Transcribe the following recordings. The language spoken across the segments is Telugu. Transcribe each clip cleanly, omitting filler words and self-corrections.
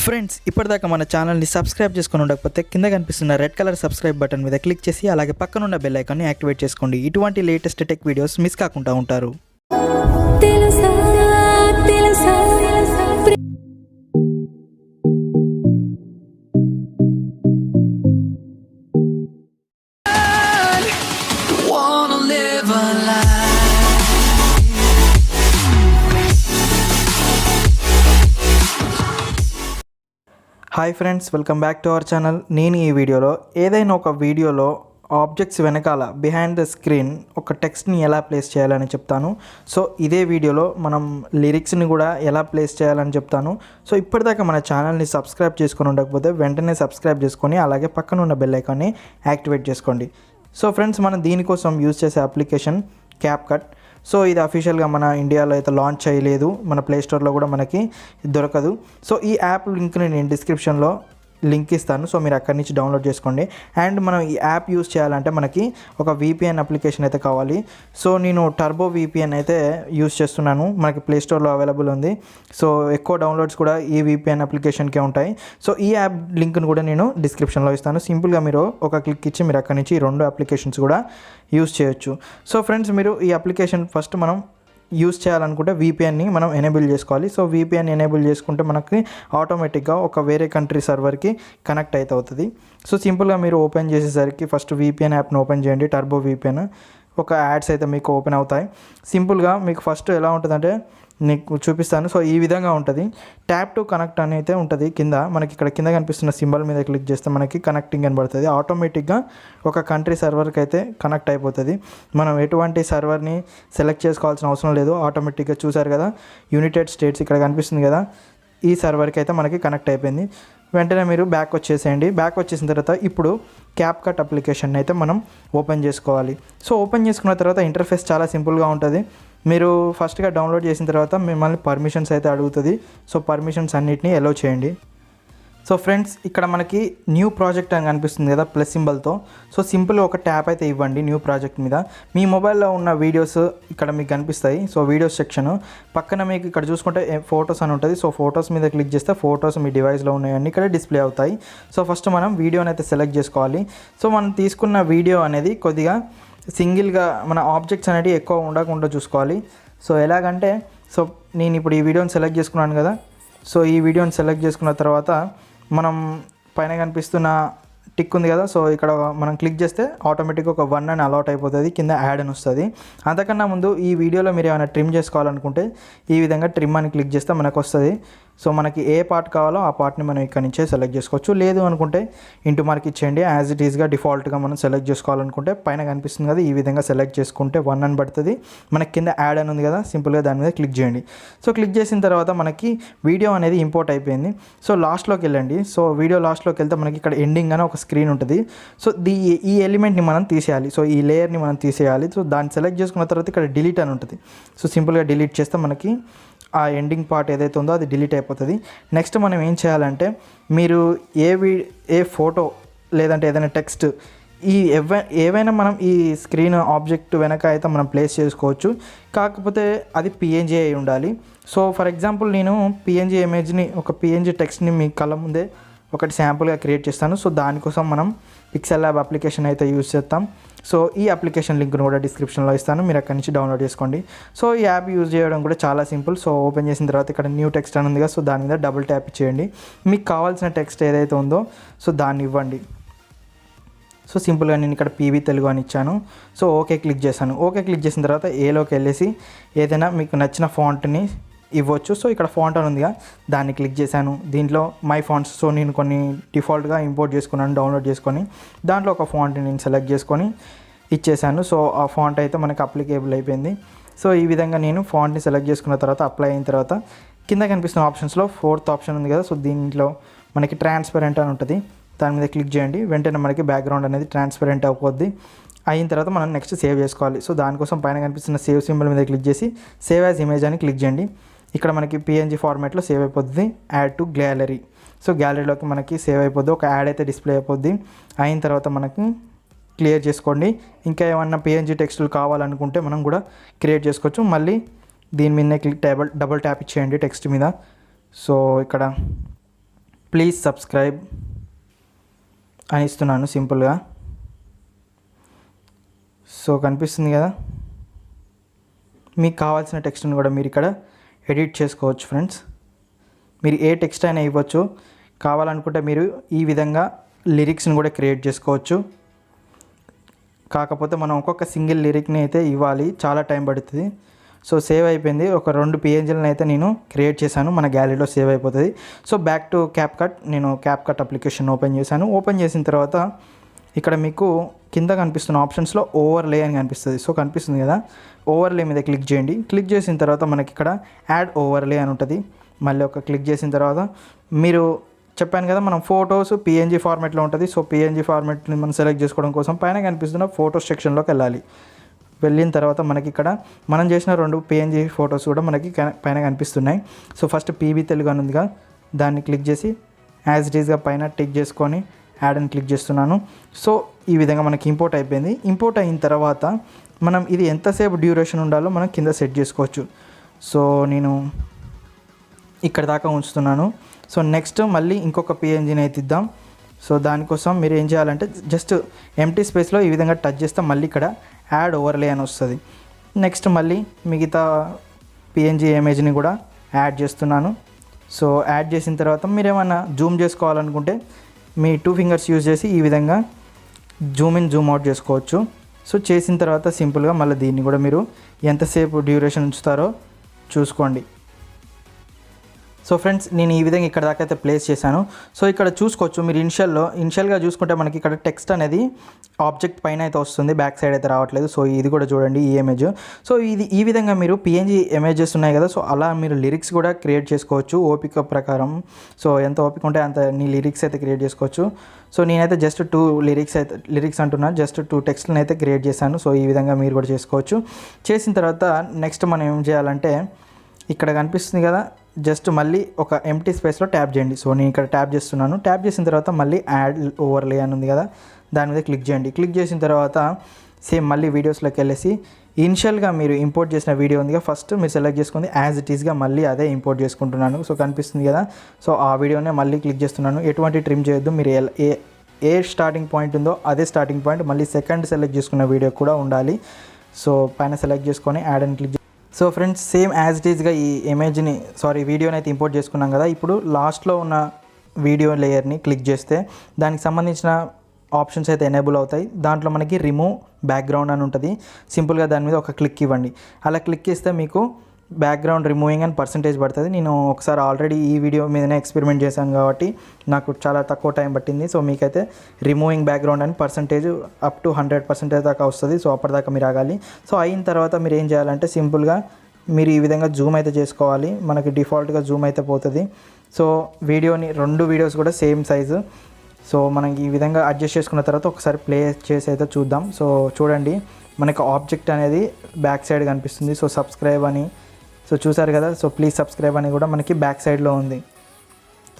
ఫ్రెండ్స్ ఇప్పటిదాకా మన ఛానల్ని సబ్స్క్రైబ్ చేసుకొని ఉండకపోతే కింద కనిపిస్తున్న రెడ్ కలర్ సబ్స్క్రైబ్ బటన్ మీద క్లిక్ చేసి అలాగే పక్కన ఉన్న బెల్ ఐకాన్ని యాక్టివేట్ చేసుకోండి. ఇటువంటి లేటెస్ట్ టెక్ వీడియోస్ మిస్ కాకుండా ఉంటారు. Hi friends, welcome back to our channel. నేను ఈ వీడియోలో ఏదైనా ఒక వీడియోలో ఆబ్జెక్ట్స్ వెనకాల బిహైండ్ ద స్క్రీన్ ఒక టెక్స్ట్ని ఎలా ప్లేస్ చేయాలని చెప్తాను. సో ఇదే వీడియోలో మనం లిరిక్స్ని కూడా ఎలా ప్లేస్ చేయాలని చెప్తాను. సో ఇప్పటిదాకా మన ఛానల్ని సబ్స్క్రైబ్ చేసుకొని ఉండకపోతే వెంటనే సబ్స్క్రైబ్ చేసుకొని అలాగే పక్కన ఉన్న బెల్ ఐకాన్ని యాక్టివేట్ చేసుకోండి. సో ఫ్రెండ్స్, మనం దీనికోసం యూజ్ చేసే అప్లికేషన్ క్యాప్కట్. సో ఇది అఫీషియల్గా మన ఇండియాలో అయితే లాంచ్ చేయలేదు, మన ప్లేస్టోర్లో కూడా మనకి దొరకదు. సో ఈ యాప్ లింక్ని నేను డిస్క్రిప్షన్లో లింక్ ఇస్తాను. సో మీరు అక్కడి నుంచి డౌన్లోడ్ చేసుకోండి. అండ్ మనం ఈ యాప్ యూస్ చేయాలంటే మనకి ఒక VPN అప్లికేషన్ అయితే కావాలి. సో నేను టర్బో VPN అయితే యూస్ చేస్తున్నాను, మనకి ప్లేస్టోర్లో అవైలబుల్ ఉంది. సో ఎక్కువ డౌన్లోడ్స్ కూడా ఈ VPN అప్లికేషన్కే ఉంటాయి. సో ఈ యాప్ లింక్ను కూడా నేను డిస్క్రిప్షన్లో ఇస్తాను. సింపుల్గా మీరు ఒక క్లిక్ ఇచ్చి మీరు అక్కడి నుంచి ఈ రెండు అప్లికేషన్స్ కూడా యూస్ చేయొచ్చు. సో ఫ్రెండ్స్, మీరు ఈ అప్లికేషన్ ఫస్ట్ మనం యూస్ చేయాలనుకుంటే VPNని మనం ఎనేబుల్ చేసుకోవాలి. సో VPN ఎనేబుల్ చేసుకుంటే మనకి ఆటోమేటిక్గా ఒక వేరే కంట్రీ సర్వర్కి కనెక్ట్ అవుతుంది. సో సింపుల్గా మీరు ఓపెన్ చేసేసరికి ఫస్ట్ VPN యాప్ని ఓపెన్ చేయండి, టర్బో VPN. ఒక యాడ్స్ అయితే మీకు ఓపెన్ అవుతాయి. సింపుల్గా మీకు ఫస్ట్ ఎలా ఉంటుందంటే నీకు చూపిస్తాను. సో ఈ విధంగా ఉంటుంది. ట్యాప్ టు కనెక్ట్ అని అయితే ఉంటుంది కింద. మనకి ఇక్కడ కింద కనిపిస్తున్న సింబల్ మీద క్లిక్ చేస్తే మనకి కనెక్టింగ్ అని పడుతుంది. ఆటోమేటిక్గా ఒక కంట్రీ సర్వర్కి అయితే కనెక్ట్ అయిపోతుంది. మనం ఎటువంటి సర్వర్ని సెలెక్ట్ చేసుకోవాల్సిన అవసరం లేదు. ఆటోమేటిక్గా చూసారు కదా, యునైటెడ్ స్టేట్స్ ఇక్కడ కనిపిస్తుంది కదా, ఈ సర్వర్కి అయితే మనకి కనెక్ట్ అయిపోయింది. వెంటనే మీరు బ్యాక్ వచ్చేసేయండి. బ్యాక్ వచ్చేసిన తర్వాత ఇప్పుడు క్యాప్కట్ అప్లికేషన్ అయితే మనం ఓపెన్ చేసుకోవాలి. సో ఓపెన్ చేసుకున్న తర్వాత ఇంటర్ఫేస్ చాలా సింపుల్గా ఉంటుంది. మీరు ఫస్ట్గా డౌన్లోడ్ చేసిన తర్వాత మిమ్మల్ని పర్మిషన్స్ అయితే అడుగుతుంది. సో పర్మిషన్స్ అన్నిటినీ అలౌ చేయండి. సో ఫ్రెండ్స్, ఇక్కడ మనకి న్యూ ప్రాజెక్ట్ అని కనిపిస్తుంది కదా ప్లస్ సింబల్తో. సో సింపుల్గా ఒక ట్యాప్ అయితే ఇవ్వండి న్యూ ప్రాజెక్ట్ మీద. మీ మొబైల్లో ఉన్న వీడియోస్ ఇక్కడ మీకు కనిపిస్తాయి. సో వీడియోస్ సెక్షన్ పక్కన మీకు ఇక్కడ చూసుకుంటే ఫొటోస్ అని ఉంటుంది. సో ఫొటోస్ మీద క్లిక్ చేస్తే ఫొటోస్ మీ డివైస్లో ఉన్నాయని ఇక్కడ డిస్ప్లే అవుతాయి. సో ఫస్ట్ మనం వీడియోని అయితే సెలెక్ట్ చేసుకోవాలి. సో మనం తీసుకున్న వీడియో అనేది కొద్దిగా సింగిల్గా మన ఆబ్జెక్ట్స్ అనేవి ఎక్కువ ఉండకుండా చూసుకోవాలి. సో ఎలాగంటే, సో నేను ఇప్పుడు ఈ వీడియోని సెలెక్ట్ చేసుకున్నాను కదా. సో ఈ వీడియోని సెలెక్ట్ చేసుకున్న తర్వాత మనం పైన కనిపిస్తున్న టిక్ ఉంది కదా, సో ఇక్కడ మనం క్లిక్ చేస్తే ఆటోమేటిక్గా ఒక 1 అని అలాట్ అయిపోతుంది, కింద యాడ్ అని వస్తుంది. అంతకన్నా ముందు ఈ వీడియోలో మీరు ఏమైనా ట్రిమ్ చేసుకోవాలనుకుంటే ఈ విధంగా ట్రిమ్ అని క్లిక్ చేస్తే మనకు వస్తుంది. సో మనకి ఏ పార్ట్ కావాలో ఆ పార్ట్ని మనం ఇక్కడ నుంచే సెలెక్ట్ చేసుకోవచ్చు. లేదు అనుకుంటే ఇంటూ మార్క్ ఇచ్చేయండి. యాజ్ ఇట్ ఈస్గా డిఫాల్ట్గా మనం సెలెక్ట్ చేసుకోవాలనుకుంటే పైన కనిపిస్తుంది కదా, ఈ విధంగా సెలెక్ట్ చేసుకుంటే 1 అని పడుతుంది. మనకి కింద యాడ్ అని ఉంది కదా, సింపుల్గా దాని మీద క్లిక్ చేయండి. సో క్లిక్ చేసిన తర్వాత మనకి వీడియో అనేది ఇంపోర్ట్ అయిపోయింది. సో లాస్ట్లోకి వెళ్ళండి. సో వీడియో లాస్ట్లోకి వెళ్తే మనకి ఇక్కడ ఎండింగ్ అని ఒక స్క్రీన్ ఉంటుంది. సో ఈ ఎలిమెంట్ని మనం తీసేయాలి. సో ఈ లేయర్ని మనం తీసేయాలి. సో దాన్ని సెలెక్ట్ చేసుకున్న తర్వాత ఇక్కడ డిలీట్ అని ఉంటుంది. సో సింపుల్గా డిలీట్ చేస్తే మనకి ఆ ఎండింగ్ పార్ట్ ఏదైతే ఉందో అది డిలీట్ అయిపోతుంది. నెక్స్ట్ మనం ఏం చేయాలంటే, మీరు ఏ ఫోటో లేదంటే ఏదైనా టెక్స్ట్ ఏవైనా మనం ఈ స్క్రీన్ ఆబ్జెక్ట్ వెనక అయితే మనం ప్లేస్ చేసుకోవచ్చు. కాకపోతే అది PNG అయి ఉండాలి. సో ఫర్ ఎగ్జాంపుల్ నేను PNG ఇమేజ్ని, ఒక PNG టెక్స్ట్ని మీ కళ్ళ ముందే ఒకటి శాంపుల్గా క్రియేట్ చేస్తాను. సో దానికోసం మనం పిక్సెల్ ల్యాబ్ అప్లికేషన్ అయితే యూజ్ చేస్తాం. సో ఈ అప్లికేషన్ లింక్ను కూడా డిస్క్రిప్షన్లో ఇస్తాను, మీరు అక్కడి నుంచి డౌన్లోడ్ చేసుకోండి. సో ఈ యాప్ యూజ్ చేయడం కూడా చాలా సింపుల్. సో ఓపెన్ చేసిన తర్వాత ఇక్కడ న్యూ టెక్స్ట్ అని ఉంది కదా, సో దాని మీద డబుల్ ట్యాప్ చేయండి. మీకు కావాల్సిన టెక్స్ట్ ఏదైతే ఉందో సో దాన్ని ఇవ్వండి. సో సింపుల్గా నేను ఇక్కడ PV తెలుగు అని ఇచ్చాను. సో ఓకే క్లిక్ చేశాను. ఓకే క్లిక్ చేసిన తర్వాత ఏలోకి వెళ్ళేసి ఏదైనా మీకు నచ్చిన ఫాంట్ని ఇవ్వచ్చు. సో ఇక్కడ ఫాంట్ అని ఉందిగా, దాన్ని క్లిక్ చేశాను. దీంట్లో మై ఫాంట్స్, సో నేను కొన్ని డిఫాల్ట్గా ఇంపోర్ట్ చేసుకున్నాను డౌన్లోడ్ చేసుకొని. దాంట్లో ఒక ఫాంట్ని నేను సెలెక్ట్ చేసుకొని ఇచ్చేసాను. సో ఆ ఫాంట్ అయితే మనకి అప్లికేబుల్ అయిపోయింది. సో ఈ విధంగా నేను ఫాంట్ని సెలెక్ట్ చేసుకున్న తర్వాత అప్లై అయిన తర్వాత కింద కనిపిస్తున్న ఆప్షన్స్లో 4th ఆప్షన్ ఉంది కదా, సో దీంట్లో మనకి ట్రాన్స్పరెంట్ అని ఉంటుంది. దాని మీద క్లిక్ చేయండి. వెంటనే మనకి బ్యాక్గ్రౌండ్ అనేది ట్రాన్స్పరెంట్ అయిపోద్ది. అయిన తర్వాత మనం నెక్స్ట్ సేవ్ చేసుకోవాలి. సో దానికోసం పైన కనిపిస్తున్న సేవ్ సింబల్ మీద క్లిక్ చేసి సేవ్ యాజ్ ఇమేజ్ అని క్లిక్ చేయండి. ఇక్కడ మనకి PNG ఫార్మాట్లో సేవ్ అయిపోద్ది. Add to gallery. సో గ్యాలరీలోకి మనకి సేవ్ అయిపోద్ది, ఒక యాడ్ అయితే డిస్ప్లే అయిపోద్ది. అయిన తర్వాత మనకి క్లియర్ చేసుకోండి. ఇంకా ఏమన్నా PNG టెక్స్టులు కావాలనుకుంటే మనం కూడా క్రియేట్ చేసుకోవచ్చు. మళ్ళీ దీని మీదనే డబుల్ ట్యాప్ ఇచ్చేయండి టెక్స్ట్ మీద. సో ఇక్కడ ప్లీజ్ సబ్స్క్రైబ్ అని ఇస్తున్నాను సింపుల్గా. సో కనిపిస్తుంది కదా, మీకు కావాల్సిన టెక్స్ట్ని కూడా మీరు ఇక్కడ ఎడిట్ చేసుకోవచ్చు ఫ్రెండ్స్. మీరు ఏ టెక్స్ట్ అయినా ఇవ్వచ్చు, కావాలనుకుంటే మీరు ఈ విధంగా లిరిక్స్ని కూడా క్రియేట్ చేసుకోవచ్చు. కాకపోతే మనం ఒక్కొక్క సింగిల్ లిరిక్ని అయితే ఇవ్వాలి, చాలా టైం పడుతుంది. సో సేవ్ అయిపోయింది, ఒక 2 PNGలను అయితే నేను క్రియేట్ చేశాను, మన గ్యాలరీలో సేవ్ అయిపోతుంది. సో బ్యాక్ టు క్యాప్కట్, నేను క్యాప్కట్ అప్లికేషన్ ఓపెన్ చేశాను. ఓపెన్ చేసిన తర్వాత ఇక్కడ మీకు కింద కనిపిస్తున్న ఆప్షన్స్లో ఓవర్లే అని కనిపిస్తుంది. సో కనిపిస్తుంది కదా, ఓవర్లే మీద క్లిక్ చేయండి. క్లిక్ చేసిన తర్వాత మనకి ఇక్కడ యాడ్ ఓవర్లే అని ఉంటుంది. మళ్ళీ ఒక క్లిక్ చేసిన తర్వాత మీరు చెప్పాను కదా, మనం ఫొటోస్ PNG ఫార్మాట్లో ఉంటుంది. సో PNG ఫార్మాట్ని మనం సెలెక్ట్ చేసుకోవడం కోసం పైన కనిపిస్తున్న ఫొటోస్ సెక్షన్లోకి వెళ్ళాలి. వెళ్ళిన తర్వాత మనకి ఇక్కడ మనం చేసిన 2 PNG ఫొటోస్ కూడా మనకి పైన కనిపిస్తున్నాయి. సో ఫస్ట్ PB తెలుగు అని ఉందిగా, దాన్ని క్లిక్ చేసి యాజ్ ఇట్ ఈస్గా పైన టిక్ చేసుకొని యాడ్ అని క్లిక్ చేస్తున్నాను. సో ఈ విధంగా మనకి ఇంపోర్ట్ అయిపోయింది. ఇంపోర్ట్ అయిన తర్వాత మనం ఇది ఎంతసేపు డ్యూరేషన్ ఉండాలో మనం కింద సెట్ చేసుకోవచ్చు. సో నేను ఇక్కడ దాకా ఉంచుతున్నాను. సో నెక్స్ట్ మళ్ళీ ఇంకొక PNGని అయితే ఇద్దాం. సో దానికోసం మీరు ఏం చేయాలంటే జస్ట్ ఎంటీ స్పేస్లో ఈ విధంగా టచ్ చేస్తే మళ్ళీ ఇక్కడ యాడ్ ఓవర్లే అని వస్తుంది. నెక్స్ట్ మళ్ళీ మిగతా PNG ఇమేజ్ని కూడా యాడ్ చేస్తున్నాను. సో యాడ్ చేసిన తర్వాత మీరు ఏమైనా జూమ్ చేసుకోవాలనుకుంటే మీ 2 ఫింగర్స్ యూజ్ చేసి ఈ విధంగా జూమ్ ఇన్ జూమ్ అవుట్ చేసుకోవచ్చు. సో చేసిన తర్వాత సింపుల్గా మళ్ళీ దీన్ని కూడా మీరు ఎంతసేపు డ్యూరేషన్ ఉంచుతారో చూసుకోండి. సో ఫ్రెండ్స్, నేను ఈ విధంగా ఇక్కడ దాకా అయితే ప్లేస్ చేశాను. సో ఇక్కడ చూసుకోవచ్చు మీరు ఇనిషియల్గా చూసుకుంటే మనకి ఇక్కడ టెక్స్ట్ అనేది ఆబ్జెక్ట్ పైన అయితే వస్తుంది, బ్యాక్ సైడ్ అయితే రావట్లేదు. సో ఇది కూడా చూడండి, ఈ ఇమేజ్. సో ఇది ఈ విధంగా మీరు PNG ఇమేజెస్ ఉన్నాయి కదా, సో అలా మీరు లిరిక్స్ కూడా క్రియేట్ చేసుకోవచ్చు ఓపిక ప్రకారం. సో ఎంత ఓపిక ఉంటే అంత నీ లిరిక్స్ అయితే క్రియేట్ చేసుకోవచ్చు. సో నేనైతే జస్ట్ 2 లిరిక్స్ అంటున్నా, జస్ట్ 2 టెక్స్ట్లను అయితే క్రియేట్ చేశాను. సో ఈ విధంగా మీరు కూడా చేసుకోవచ్చు. చేసిన తర్వాత నెక్స్ట్ మనం ఏం చేయాలంటే ఇక్కడ కనిపిస్తుంది కదా, జస్ట్ మళ్ళీ ఒక ఎంటీ స్పేస్లో ట్యాప్ చేయండి. సో నేను ఇక్కడ ట్యాప్ చేస్తున్నాను. ట్యాప్ చేసిన తర్వాత మళ్ళీ యాడ్ ఓవర్లే అని ఉంది కదా, దాని మీద క్లిక్ చేయండి. క్లిక్ చేసిన తర్వాత సేమ్ మళ్ళీ వీడియోస్లోకి వెళ్ళేసి ఇనిషియల్గా మీరు ఇంపోర్ట్ చేసిన వీడియో ఉందిగా, ఫస్ట్ మీరు సెలెక్ట్ చేసుకుంది యాజ్ ఇట్ ఈస్గా మళ్ళీ అదే ఇంపోర్ట్ చేసుకుంటున్నాను. సో కనిపిస్తుంది కదా, సో ఆ వీడియోనే మళ్ళీ క్లిక్ చేస్తున్నాను. ఎటువంటి ట్రిమ్ చేయొద్దు, మీరు ఏ స్టార్టింగ్ పాయింట్ ఉందో అదే స్టార్టింగ్ పాయింట్ మళ్ళీ సెకండ్ సెలెక్ట్ చేసుకున్న వీడియో కూడా ఉండాలి. సో పైన సెలెక్ట్ చేసుకొని యాడ్ అని click. So friends, same as it ఈస్గా ఈ వీడియోని అయితే ఇంపోర్ట్ చేసుకున్నాం కదా. ఇప్పుడు లాస్ట్లో ఉన్న వీడియో లేయర్ని క్లిక్ చేస్తే దానికి సంబంధించిన ఆప్షన్స్ అయితే ఎనేబుల్ అవుతాయి. దాంట్లో మనకి రిమూవ్ బ్యాక్గ్రౌండ్ అని ఉంటుంది. సింపుల్గా దాని మీద ఒక క్లిక్ ఇవ్వండి. అలా క్లిక్ చేస్తే మీకు బ్యాక్గ్రౌండ్ రిమూవింగ్ అని పర్సంటేజ్ పడుతుంది. నేను ఒకసారి ఆల్రెడీ ఈ వీడియో మీదనే ఎక్స్పెరిమెంట్ చేశాను కాబట్టి నాకు చాలా తక్కువ టైం పట్టింది. సో మీకైతే రిమూవింగ్ బ్యాక్గ్రౌండ్ అని పర్సంటేజ్ అప్ టు 100% దాకా వస్తుంది. సో అప్పటిదాకా మీరు ఆగాలి. సో అయిన తర్వాత మీరు ఏం చేయాలంటే సింపుల్గా మీరు ఈ విధంగా జూమ్ అయితే చేసుకోవాలి. మనకి డిఫాల్ట్గా జూమ్ అయితే పోతుంది. సో వీడియోని 2 వీడియోస్ కూడా సేమ్ సైజు. సో మనకి ఈ విధంగా అడ్జస్ట్ చేసుకున్న తర్వాత ఒకసారి ప్లే చేసి అయితే చూద్దాం. సో చూడండి, మనకి ఆబ్జెక్ట్ అనేది బ్యాక్ సైడ్ కనిపిస్తుంది. సో సబ్స్క్రైబ్ అని సో చూసారు కదా. సో ప్లీజ్ సబ్స్క్రైబ్ అని కూడా మనకి బ్యాక్ సైడ్లో ఉంది.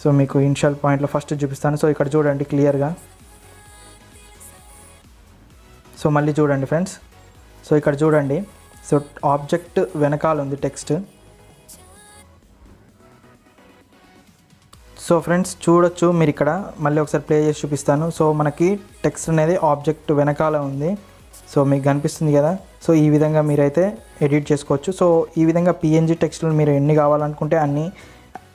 సో మీకు ఇనిషియల్ పాయింట్లో ఫస్ట్ చూపిస్తాను. సో ఇక్కడ చూడండి క్లియర్గా. సో మళ్ళీ చూడండి ఫ్రెండ్స్. సో ఇక్కడ చూడండి, సో ఆబ్జెక్ట్ వెనకాల ఉంది టెక్స్ట్. సో ఫ్రెండ్స్ చూడొచ్చు మీరు ఇక్కడ, మళ్ళీ ఒకసారి ప్లే చేసి చూపిస్తాను. సో మనకి టెక్స్ట్ అనేది ఆబ్జెక్ట్ వెనకాల ఉంది. సో మీకు కనిపిస్తుంది కదా. సో ఈ విధంగా మీరైతే ఎడిట్ చేసుకోవచ్చు. సో ఈ విధంగా PNG టెక్స్ట్లు మీరు ఎన్ని కావాలనుకుంటే అన్నీ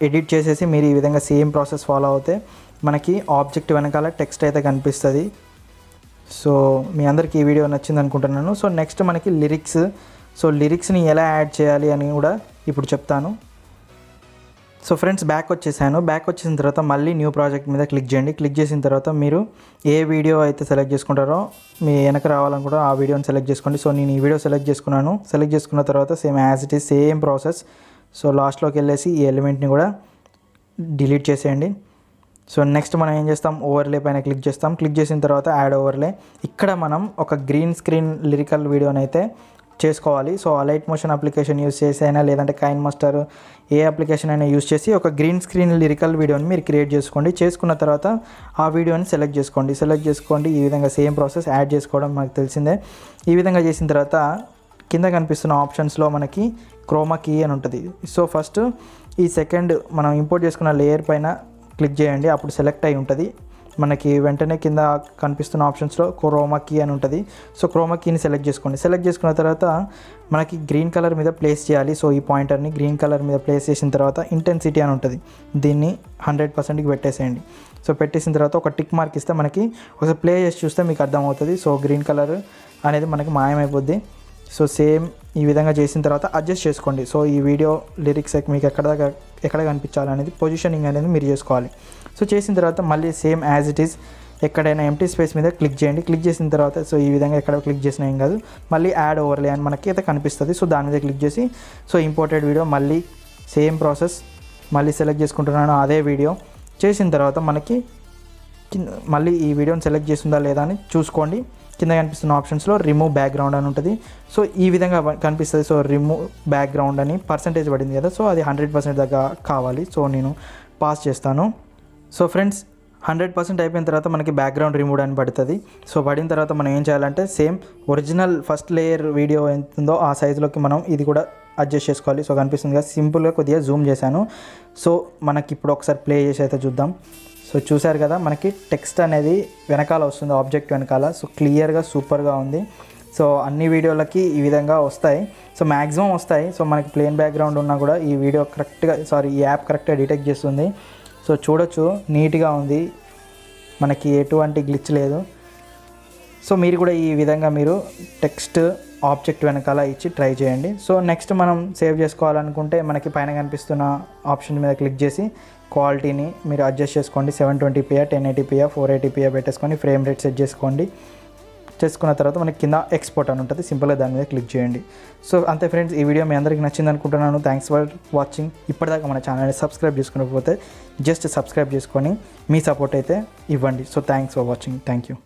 ఎడిట్ చేసేసి మీరు ఈ విధంగా సేమ్ ప్రాసెస్ ఫాలో అవుతే మనకి ఆబ్జెక్ట్ వెనకాల టెక్స్ట్ అయితే కనిపిస్తుంది. సో మీ అందరికీ ఈ వీడియో నచ్చింది అనుకుంటున్నాను. సో నెక్స్ట్ మనకి లిరిక్స్. సో లిరిక్స్ని ఎలా యాడ్ చేయాలి అని కూడా ఇప్పుడు చెప్తాను. సో ఫ్రెండ్స్, బ్యాక్ వచ్చేసిన తర్వాత మళ్ళీ న్యూ ప్రాజెక్ట్ మీద క్లిక్ చేయండి. క్లిక్ చేసిన తర్వాత మీరు ఏ వీడియో అయితే సెలెక్ట్ చేసుకుంటారో మీ వెనక రావాలనుకుంటారో ఆ వీడియోని సెలెక్ట్ చేసుకోండి. సో నేను ఈ వీడియో సెలెక్ట్ చేసుకున్నాను. సెలెక్ట్ చేసుకున్న తర్వాత same as it is same process. So లాస్ట్లోకి వెళ్ళేసి ఈ ఎలిమెంట్ని కూడా డిలీట్ చేసేయండి. సో నెక్స్ట్ మనం ఏం చేస్తాం, ఓవర్లే పైన క్లిక్ చేస్తాం. క్లిక్ చేసిన తర్వాత యాడ్ ఓవర్లే. ఇక్కడ మనం ఒక గ్రీన్ స్క్రీన్ లిరికల్ వీడియోని అయితే చేసుకోవాలి. So alight motion application use చేసి అయినా లేదంటే కైన్ మాస్టర్ ఏ అప్లికేషన్ అయినా యూస్ చేసి ఒక గ్రీన్ స్క్రీన్ లిరికల్ వీడియోని మీరు క్రియేట్ చేసుకోండి. చేసుకున్న తర్వాత ఆ వీడియోని సెలెక్ట్ చేసుకోండి. ఈ విధంగా సేమ్ ప్రాసెస్ యాడ్ చేసుకోవడం మనకు తెలిసిందే. ఈ విధంగా చేసిన తర్వాత కింద కనిపిస్తున్న ఆప్షన్స్లో మనకి క్రోమా కీ అని ఉంటుంది. సో ఫస్ట్ ఈ సెకండ్ మనం ఇంపోర్ట్ చేసుకున్న లేయర్ పైన క్లిక్ చేయండి. అప్పుడు సెలెక్ట్ అయి ఉంటుంది. మనకి వెంటనే కింద కనిపిస్తున్న ఆప్షన్స్లో క్రోమా కీ అని ఉంటుంది. సో క్రోమా కీని సెలెక్ట్ చేసుకోండి. సెలెక్ట్ చేసుకున్న తర్వాత మనకి గ్రీన్ కలర్ మీద ప్లేస్ చేయాలి. సో ఈ పాయింటర్ని గ్రీన్ కలర్ మీద ప్లేస్ చేసిన తర్వాత ఇంటెన్సిటీ అని ఉంటుంది, దీన్ని 100%కి పెట్టేసేయండి. సో పెట్టేసిన తర్వాత ఒక టిక్ మార్క్ ఇస్తే మనకి ఒకసారి ప్లే చేసి చూస్తే మీకు అర్థమవుతుంది. సో గ్రీన్ కలర్ అనేది మనకి మాయమైపోద్ది. సో సేమ్ ఈ విధంగా చేసిన తర్వాత అడ్జస్ట్ చేసుకోండి. సో ఈ వీడియో లిరిక్స్ మీకు ఎక్కడ కనిపించాలనేది పొజిషనింగ్ అనేది మీరు చేసుకోవాలి. సో చేసిన తర్వాత మళ్ళీ సేమ్ యాజ్ ఇట్ ఈస్ ఎక్కడైనా ఎంటీ స్పేస్ మీద క్లిక్ చేయండి. క్లిక్ చేసిన తర్వాత సో ఈ విధంగా ఎక్కడ క్లిక్ చేసినా ఏం కాదు, మళ్ళీ యాడ్ ఓవర్లే అని మనకి అయితే కనిపిస్తుంది. సో దాని మీద క్లిక్ చేసి సో ఇంపోర్టెడ్ వీడియో మళ్ళీ సేమ్ ప్రాసెస్ మళ్ళీ సెలెక్ట్ చేసుకుంటున్నాను. అదే వీడియో చేసిన తర్వాత మనకి మళ్ళీ ఈ వీడియోని సెలెక్ట్ చేస్తుందా లేదా అని చూసుకోండి. కింద కనిపిస్తున్న ఆప్షన్స్లో రిమూవ్ బ్యాక్గ్రౌండ్ అని ఉంటుంది. సో ఈ విధంగా కనిపిస్తుంది. సో రిమూవ్ బ్యాక్గ్రౌండ్ అని పర్సంటేజ్ పడింది కదా, సో అది 100% దాకా కావాలి. సో నేను పాస్ చేస్తాను. సో ఫ్రెండ్స్ 100% అయిపోయిన తర్వాత మనకి బ్యాక్గ్రౌండ్ రిమూవ్ అని పడుతుంది. సో పడిన తర్వాత మనం ఏం చేయాలంటే same original first layer video ఎంత ఉందో ఆ సైజులోకి మనం ఇది కూడా అడ్జస్ట్ చేసుకోవాలి. సో కనిపిస్తుంది కదా, సింపుల్గా కొద్దిగా జూమ్ చేశాను. సో మనకి ఇప్పుడు ఒకసారి ప్లే చేసి అయితే చూద్దాం. సో చూసారు కదా, మనకి టెక్స్ట్ అనేది వెనకాల వస్తుంది, ఆబ్జెక్ట్ వెనకాల. సో క్లియర్గా సూపర్గా ఉంది. సో అన్ని వీడియోలకి ఈ విధంగా వస్తాయి. సో మ్యాక్సిమం వస్తాయి. సో మనకి ప్లెయిన్ బ్యాక్గ్రౌండ్ ఉన్నా కూడా ఈ వీడియో ఈ యాప్ కరెక్ట్గా డిటెక్ట్ చేస్తుంది. సో చూడొచ్చు, నీట్గా ఉంది, మనకి ఎటువంటి గ్లిచ్ లేదు. సో మీరు కూడా ఈ విధంగా మీరు టెక్స్ట్ ఆబ్జెక్ట్ వెనకాల ఇచ్చి ట్రై చేయండి. సో నెక్స్ట్ మనం సేవ్ చేసుకోవాలనుకుంటే మనకి పైన కనిపిస్తున్న ఆప్షన్ మీద క్లిక్ చేసి క్వాలిటీని మీరు అడ్జస్ట్ చేసుకోండి. 720p 1080p 480p పెట్టేసుకొని ఫ్రేమ్ రేట్ సెట్ చేసుకోండి. చేసుకున్న తర్వాత మనకి కింద ఎక్స్పోర్ట్ అని ఉంటుంది, సింపుల్గా దాని మీద క్లిక్ చేయండి. సో అంతే ఫ్రెండ్స్, ఈ వీడియో మీ అందరికీ నచ్చింది అనుకుంటున్నాను. Thanks for watching. ఇప్పటిదాకా మన ఛానల్ని సబ్స్క్రైబ్ చేసుకోకపోతే జస్ట్ సబ్స్క్రైబ్ చేసుకొని మీ సపోర్ట్ అయితే ఇవ్వండి. So thanks for watching. Thank you.